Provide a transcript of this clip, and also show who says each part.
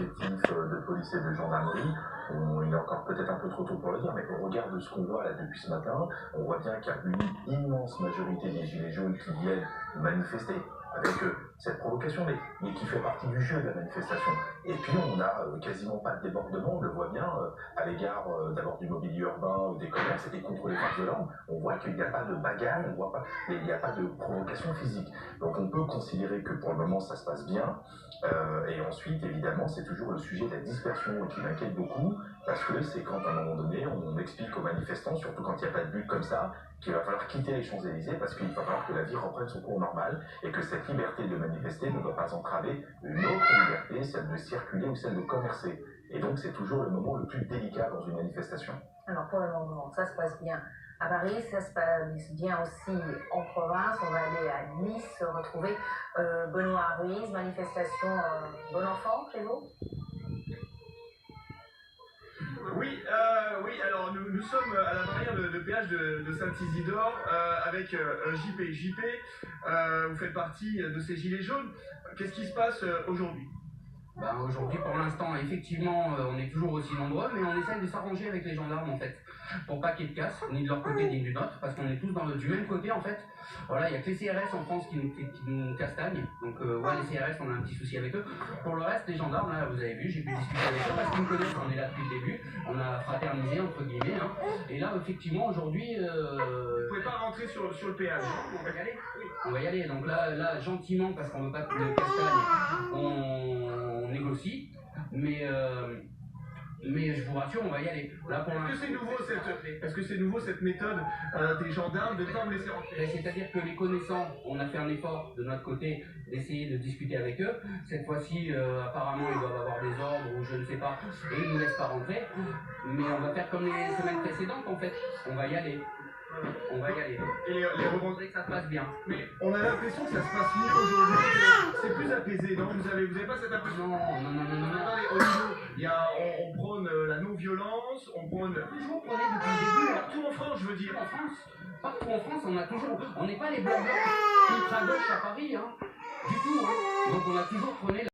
Speaker 1: effectifs de police et de gendarmerie. Il est encore peut-être un peu trop tôt pour le dire, mais au regard de ce qu'on voit là depuis ce matin, on voit bien qu'il y a une immense majorité des gilets jaunes qui viennent manifester avec cette provocation, mais qui fait partie du jeu de la manifestation. Et puis on n'a quasiment pas de débordement, on le voit bien, à l'égard d'abord du mobilier urbain ou des commerces et contre les forces de l'ordre. On voit qu'il n'y a pas de bagarre, on voit pas, il n'y a pas de provocation physique. Donc on peut considérer que pour le moment ça se passe bien. Et ensuite, évidemment, c'est toujours le sujet de la dispersion qui m'inquiète beaucoup, parce que c'est quand à un moment donné on explique aux manifestants, surtout quand il n'y a pas de but comme ça, qu'il va falloir quitter les Champs-Élysées parce qu'il va falloir que la vie reprenne son cours normal et que cette liberté de manifester ne doit pas entraver une autre liberté, celle de circuler ou celle de commercer. Et donc c'est toujours le moment le plus délicat dans une manifestation.
Speaker 2: Alors pour le moment, ça se passe bien à Paris, ça se passe bien aussi en province. On va aller à Nice retrouver Benoît Ruiz, manifestation bon enfant chez vous?
Speaker 3: Oui, alors nous sommes à la barrière de péage de Saint-Isidore avec JP. JP, vous faites partie de ces gilets jaunes. Qu'est-ce qui se passe aujourd'hui?
Speaker 4: Aujourd'hui, pour l'instant, effectivement, on est toujours aussi nombreux, mais on essaye de s'arranger avec les gendarmes en fait, pour pas qu'il y ait de casse, ni de leur côté ni du nôtre, parce qu'on est tous du même côté en fait. Voilà, il n'y a que les CRS en France qui nous castagnent, donc les CRS, on a un petit souci avec eux. Pour le reste, les gendarmes, là, vous avez vu, j'ai pu discuter avec eux parce qu'ils me connaissent, on est là depuis le début, on a fraternisé entre guillemets, hein. Et là, effectivement, aujourd'hui.
Speaker 3: Vous pouvez pas rentrer sur le péage,
Speaker 4: on va y aller. Oui, on va y aller. Donc là, gentiment, parce qu'on veut pas que le castagne, on négocie, mais je vous rassure, on va y aller. Là,
Speaker 3: Est-ce que c'est nouveau cette méthode des gendarmes de ne pas me laisser rentrer?
Speaker 4: C'est-à-dire que les connaissants, on a fait un effort de notre côté d'essayer de discuter avec eux. Cette fois-ci, apparemment, ils doivent avoir des ordres ou je ne sais pas, et ils ne nous laissent pas rentrer. Mais on va faire comme les semaines précédentes en fait. On va y aller. On va y aller.
Speaker 3: Et les revendications,
Speaker 4: que ça se passe bien.
Speaker 3: Mais on a l'impression que ça se passe mieux aujourd'hui. C'est plus apaisé, non? Vous avez pas cette impression?
Speaker 4: Non.
Speaker 3: Attendez, au niveau, on prône la non-violence, on prône.
Speaker 4: Toujours prôné depuis le début.
Speaker 3: Partout en France, je veux dire.
Speaker 4: En France, partout en France, on n'est pas les blancs ultra gauche à Paris, hein. Du tout, hein. Donc on a toujours prôné